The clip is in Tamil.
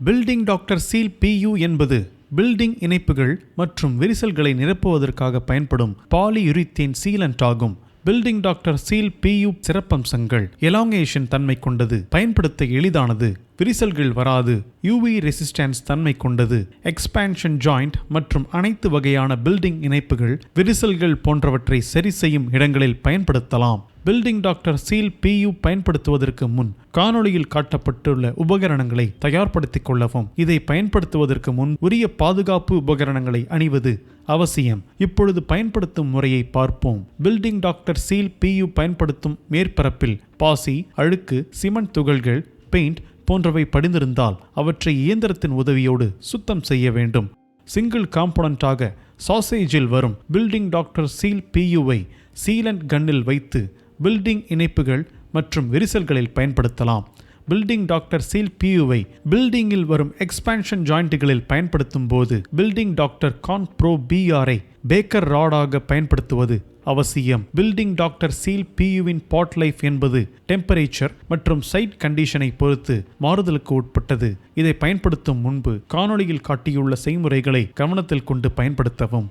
பில்டிங் டாக்டர் சீல் PU என்பது பில்டிங் இணைப்புகள் மற்றும் விரிசல்களை நிரப்புவதற்காக பயன்படும் பாலியுரித்தேன் சீலண்ட் ஆகும். பில்டிங் டாக்டர் சீல் PU சிறப்பம்சங்கள்: எலாங்கேஷன் தன்மை கொண்டது, பயன்படுத்த எளிதானது, விரிசல்கள் வராது, UV ரெசிஸ்டன்ஸ் தன்மை கொண்டது, எக்ஸ்பான்ஷன் ஜாயிண்ட் மற்றும் அனைத்து வகையான பில்டிங் இணைப்புகள், விரிசல்கள் போன்றவற்றை சரி செய்யும் இடங்களில் பயன்படுத்தலாம். பில்டிங் டாக்டர் சீல் PU பயன்படுத்துவதற்கு முன் காணொளியில் காட்டப்பட்டுள்ள உபகரணங்களை தயார்படுத்திக் கொள்ளவும். இதை பயன்படுத்துவதற்கு முன் உரிய பாதுகாப்பு உபகரணங்களை அணிவது அவசியம். இப்பொழுது பயன்படுத்தும் முறையை பார்ப்போம். பில்டிங் டாக்டர் சீல் PU பயன்படுத்தும் மேற்பரப்பில் பாசி, அழுக்கு, சிமெண்ட் துகள்கள், பெயிண்ட் போன்றவை படிந்திருந்தால் அவற்றை இயந்திரத்தின் உதவியோடு சுத்தம் செய்ய வேண்டும். சிங்கிள் காம்போனண்டாக சாசேஜில் வரும் பில்டிங் டாக்டர் சீல் PUவை சீலண்ட் கன்னில் வைத்து பில்டிங் இணைப்புகள் மற்றும் விரிசல்களில் பயன்படுத்தலாம். பில்டிங் டாக்டர் சீல் PUவை பில்டிங்கில் வரும் எக்ஸ்பான்ஷன் ஜாயிண்ட்டுகளில் பயன்படுத்தும் போது பில்டிங் டாக்டர் கான் ப்ரோ BRஐ பேக்கர் ராடாக பயன்படுத்துவது அவசியம். பில்டிங் டாக்டர் சீல் PUவின் பாட் லைஃப் என்பது டெம்பரேச்சர் மற்றும் சைட் கண்டிஷனை பொறுத்து மாறுதலுக்கு உட்பட்டது. இதை பயன்படுத்தும் முன்பு காணொளியில் காட்டியுள்ள செய்முறைகளை கவனத்தில் கொண்டு பயன்படுத்தவும்.